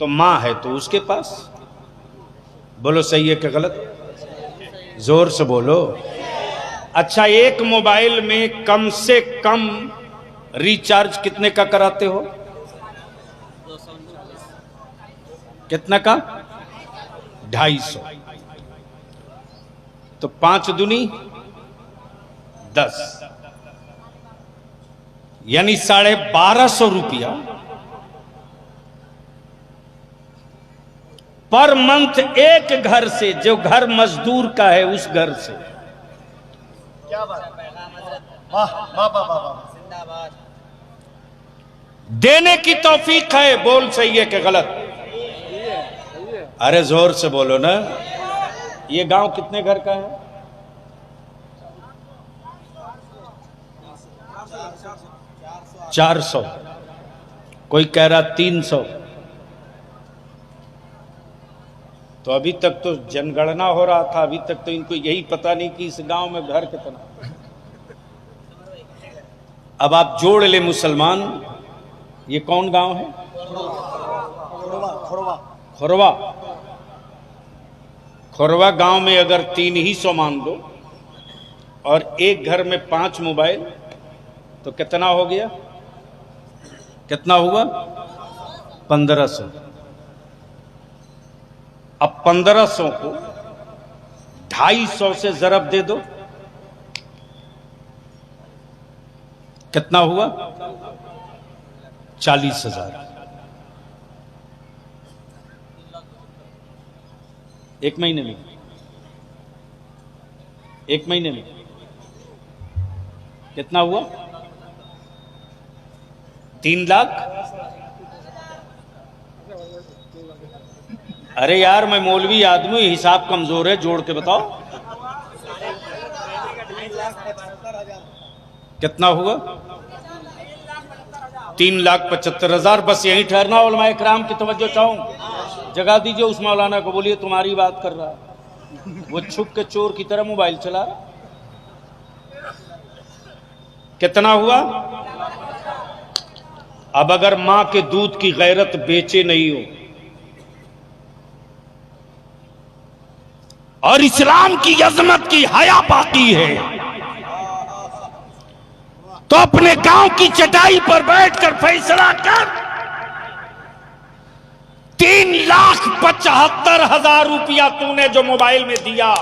S1: तो मां है तो उसके पास। बोलो सही है कि गलत? जोर से बोलो। अच्छा, एक मोबाइल में कम से कम रिचार्ज कितने का कराते हो? कितना का? 250। तो 5 दूनी 10, यानी 1250 रुपया पर मंथ एक घर से, जो घर मजदूर का है उस घर से।
S3: क्या बात, वाह वाह वाह वाह।
S1: देने की तौफीक है। बोल सही है कि गलत? अरे जोर से बोलो ना। ये गांव कितने घर का है? 400, कोई कह रहा 300। तो अभी तक तो जनगणना हो रहा था, अभी तक तो इनको यही पता नहीं कि इस गांव में घर कितना। अब आप जोड़ ले मुसलमान, ये कौन गांव है?
S2: खोरवा। खोरवा गांव में अगर 300 मान दो और एक घर में 5 मोबाइल तो कितना हो गया? कितना हुआ? 1500। अब 1500 को 250 से ज़रब दे दो, कितना हुआ? 40,000। एक महीने में, एक महीने में कितना हुआ? 3 लाख। अरे यार मैं मौलवी आदमी, हिसाब कमजोर है, जोड़ के बताओ कितना हुआ? 3,75,000। बस यही ठहरना। उलमाए किराम की तवज्जो चाहूं, जगा दीजिए उस मौलाना को, बोलिए तुम्हारी बात कर रहा है। वो छुप के चोर की तरह मोबाइल चला रहा। कितना हुआ? अब अगर मां के दूध की गैरत बेचे नहीं हो
S1: और इस्लाम की अजमत की हया बाकी है तो अपने गांव की चटाई पर बैठकर फैसला कर। 3,75,000 रुपया तूने जो मोबाइल में दिया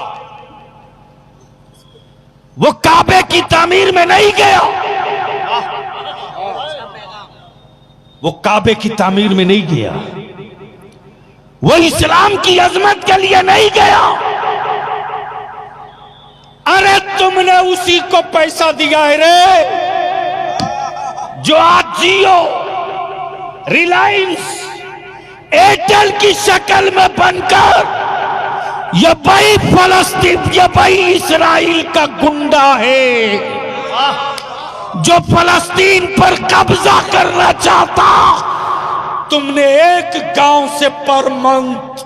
S1: वो काबे की तामीर में नहीं गया, वो काबे की तामीर में नहीं गया, वो इस्लाम की अजमत के लिए नहीं गया। अरे तुमने उसी को पैसा दिया है रे जो आज जियो, रिलायंस, एयरटेल की शक्ल में बनकर ये भाई फलस्तीन, ये भाई इस्राइल का गुंडा है जो फलस्तीन पर कब्जा करना चाहता। तुमने एक गांव से पर मंथ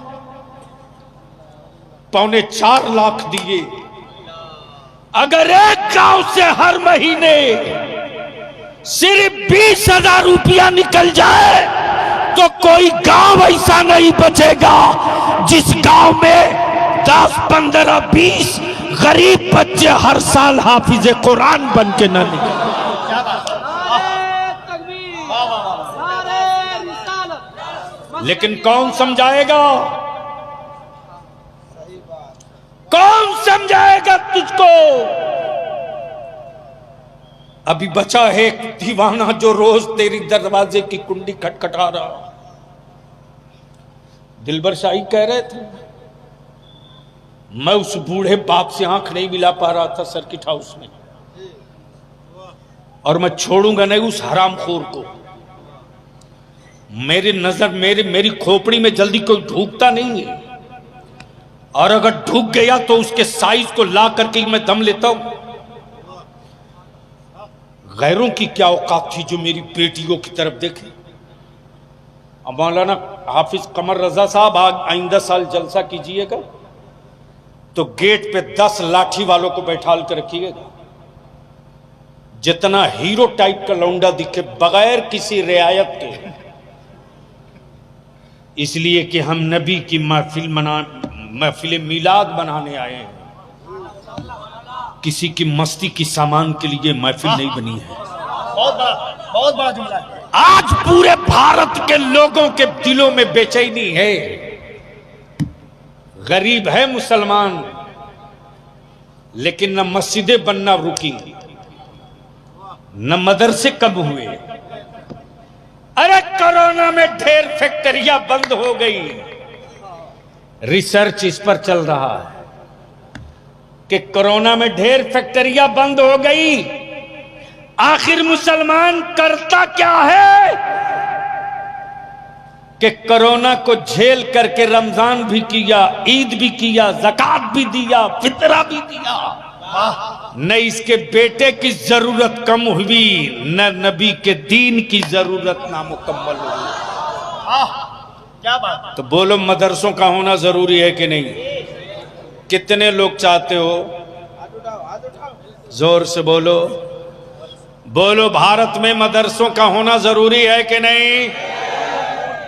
S1: 3.25 लाख दिए। अगर एक गांव से हर महीने सिर्फ 20,000 रुपया निकल जाए तो कोई गांव ऐसा नहीं बचेगा जिस गांव में 10, 15, 20 गरीब बच्चे हर साल हाफिज कुरान बन के न निकले। लेकिन कौन समझाएगा? कौन समझाएगा तुझको? अभी बचा है एक दीवाना जो रोज तेरी दरवाजे की कुंडी खटखटा रहा। दिलबर शाही कह रहे थे मैं उस बूढ़े बाप से आंख नहीं मिला पा रहा था सर्किट हाउस में, और मैं छोड़ूंगा नहीं उस हरामखोर को। मेरी नजर मेरी खोपड़ी में जल्दी कोई ढूकता नहीं है, और अगर ढूक गया तो उसके साइज को ला करके मैं दम लेता हूं। गैरों की क्या औकात थी जो मेरी बेटियों की तरफ देखे। अब मौलाना हाफिज कमर रजा साहब आइंदा साल जलसा कीजिएगा तो गेट पे 10 लाठी वालों को बैठाल कर रखिएगा। जितना हीरो टाइप का लौंडा दिखे बगैर किसी रियायत के, इसलिए कि हम नबी की महफिल मिलाद बनाने आए हैं। किसी की मस्ती की सामान के लिए महफिल नहीं बनी है।
S3: बहुत बड़ा जुमला है।
S1: आज पूरे भारत के लोगों के दिलों में बेचैनी है। गरीब है मुसलमान, लेकिन न मस्जिदें बनना रुकी, न मदरसे कब हुए। अरे कोरोना में ढेर फैक्ट्रियां बंद हो गई। रिसर्च इस पर चल रहा है कि कोरोना में ढेर फैक्ट्रियां बंद हो गई। आखिर मुसलमान करता क्या है कि कोरोना को झेल करके रमजान भी किया, ईद भी किया, ज़कात भी दिया, फितरा भी दिया। न इसके बेटे की जरूरत कम हुई, न नबी के दीन की जरूरत नामुकम्मल हुई।
S3: क्या बात।
S2: तो बोलो मदरसों का होना जरूरी है कि नहीं? कितने लोग चाहते हो? जोर से बोलो, बोलो भारत में मदरसों का होना जरूरी है कि नहीं?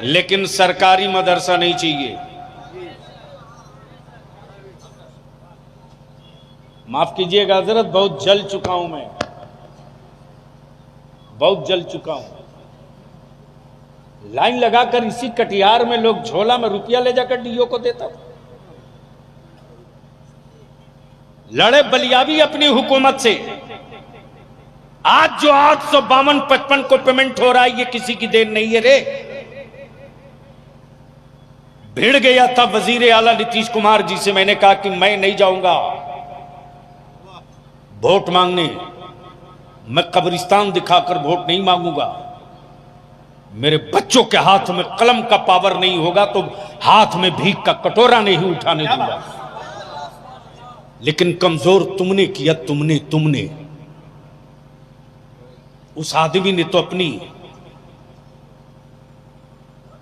S1: लेकिन सरकारी मदरसा नहीं चाहिए। माफ कीजिएगा हजरत, बहुत जल चुका हूं मैं, बहुत जल चुका हूं। लाइन लगाकर इसी कटिहार में लोग झोला में रुपया ले जाकर डीओ को देता था। लड़े बलियाबी अपनी हुकूमत से। आज जो 852-55 को पेमेंट हो रहा है, ये किसी की देन नहीं है रे। भिड़ गया था वजीर आला नीतीश कुमार जी से, मैंने कहा कि मैं नहीं जाऊंगा वोट मांगने, मैं कब्रिस्तान दिखाकर वोट नहीं मांगूंगा। मेरे बच्चों के हाथ में कलम का पावर नहीं होगा तो हाथ में भीख का कटोरा नहीं उठाने दूंगा। लेकिन कमजोर तुमने किया, तुमने उस आदमी ने तो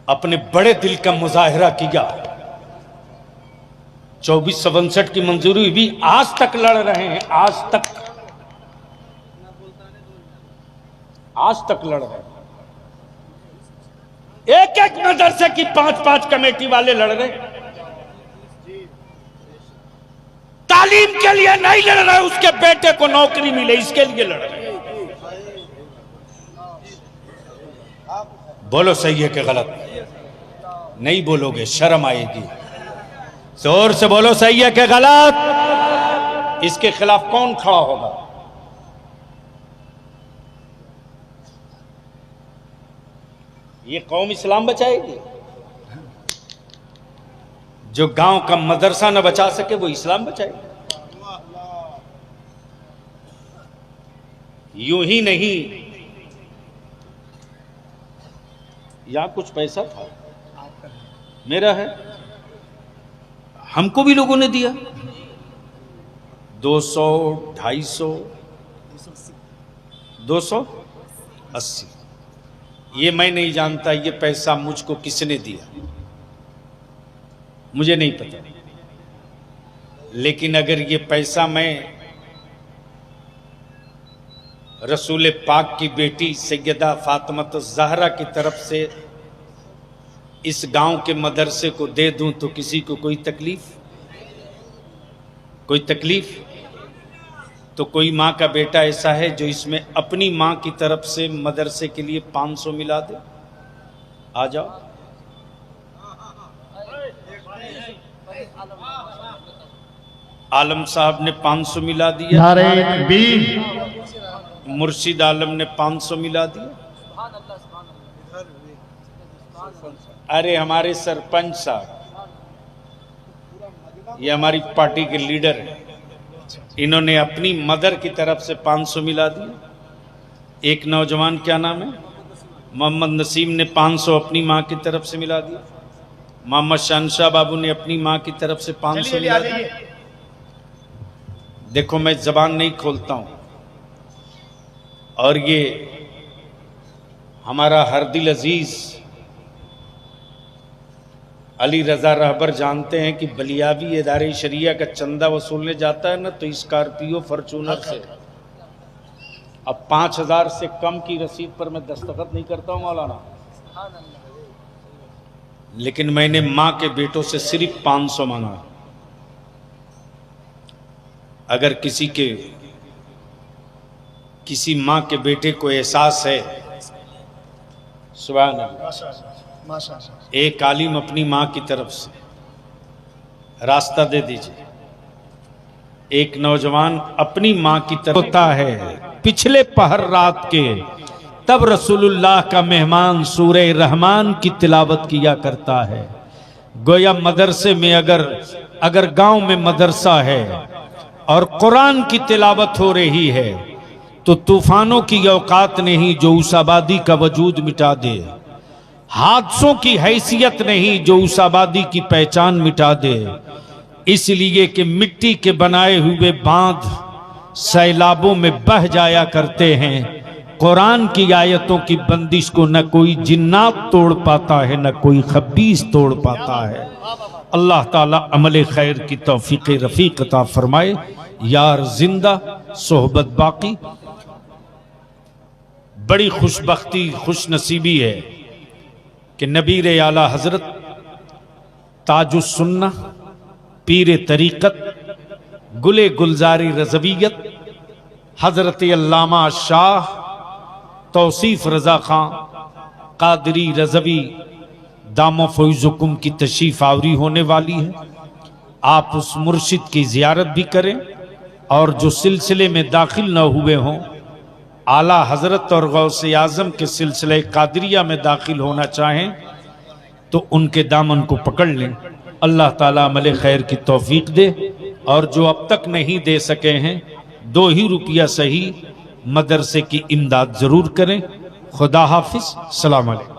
S1: अपने बड़े दिल का मुजाहिरा किया। 2459 की मंजूरी भी आज तक लड़ रहे हैं, आज तक लड़ रहे हैं। एक एक मदरसे की 5-5 कमेटी वाले लड़ रहे। तालीम के लिए नहीं लड़ रहे, उसके बेटे को नौकरी मिले इसके लिए लड़ रहे। बोलो सही है कि गलत? नहीं बोलोगे शर्म आएगी। जोर से बोलो सही है कि गलत? इसके खिलाफ कौन खड़ा होगा? ये कौम इस्लाम बचाएगी? जो गांव का मदरसा न बचा सके वो इस्लाम बचाएगी? यूं ही नहीं, यहां कुछ पैसा था मेरा है, हमको भी लोगों ने दिया 200, 250, 280। ये मैं नहीं जानता ये पैसा मुझको किसने दिया, मुझे नहीं पता। लेकिन अगर ये पैसा मैं रसूल पाक की बेटी सैयदा फातिमा ज़हरा की तरफ से इस गांव के मदरसे को दे दूं तो किसी को कोई तकलीफ? तो कोई माँ का बेटा ऐसा है जो इसमें अपनी माँ की तरफ से मदरसे के लिए 500 मिला दे? आ जाओ। आलम साहब ने 500 मिला दिया,
S3: नारे तकबीर।
S1: मुर्शिद आलम ने 500 मिला दिया। अरे हमारे सरपंच साहब, ये हमारी पार्टी के लीडर हैं, इन्होंने अपनी मदर की तरफ से 500 मिला दिया। एक नौजवान, क्या नाम है, मोहम्मद नसीम ने 500 अपनी माँ की तरफ से मिला दिया। मोहम्मद शहनशाह बाबू ने अपनी माँ की तरफ से 500 मिला दिया। देखो मैं जबान नहीं खोलता हूं, और ये हमारा हरदिल अजीज अली रजा रहबर जानते हैं कि बलियाबी इदारे शरिया का चंदा वसूलने जाता है ना तो स्कॉर्पियो फॉर्च्यूनर से, अब 5000 से कम की रसीद पर मैं दस्तखत नहीं करता हूं मौलाना। लेकिन मैंने मां के बेटों से सिर्फ 500 मांगा। अगर किसी मां के बेटे को एहसास है, सुभान अल्लाह, एक आलिम अपनी मां की तरफ से रास्ता दे दीजिए। एक नौजवान अपनी मां की तरफ होता है पिछले पहर रात के, तब रसूलुल्लाह का मेहमान सूरे रहमान की तिलावत किया करता है। गोया मदरसे में अगर गांव में मदरसा है और कुरान की तिलावत हो रही है तो तूफानों की औकात नहीं जो उस आबादी का वजूद मिटा दे, हादसों की हैसियत नहीं जो उस आबादी की पहचान मिटा दे। इसलिए कि मिट्टी के बनाए हुए बांध सैलाबों में बह जाया करते हैं। कुरान की आयतों की बंदिश को न कोई जिन्नात तोड़ पाता है न कोई खबीस तोड़ पाता है। अल्लाह ताला अमल खैर की तौफीक रफीक अता फरमाए। यार जिंदा सोहबत बाकी। बड़ी खुशबख्ती खुश नसीबी है कि नबीर आला हजरत ताजुस सुन्ना, पीर तरीक़त, गुले गुलजारी रज़वियत, हजरत अल्लामा शाह तौसीफ रज़ा खां कादरी रज़वी दामो फ़ैज़ुकुम की तशरीफ़ आवरी होने वाली है। आप उस मुर्शिद की ज़ियारत भी करें, और जो सिलसिले में दाखिल न हुए हों, आला हजरत और गौसे आज़म के सिलसिले कादरिया में दाखिल होना चाहें तो उनके दामन को पकड़ लें। अल्लाह ताला अमल खैर की तौफीक दे, और जो अब तक नहीं दे सके हैं 2 ही रुपया सही मदरसे की इमदाद ज़रूर करें। खुदा हाफिज़। सलाम अलैकुम।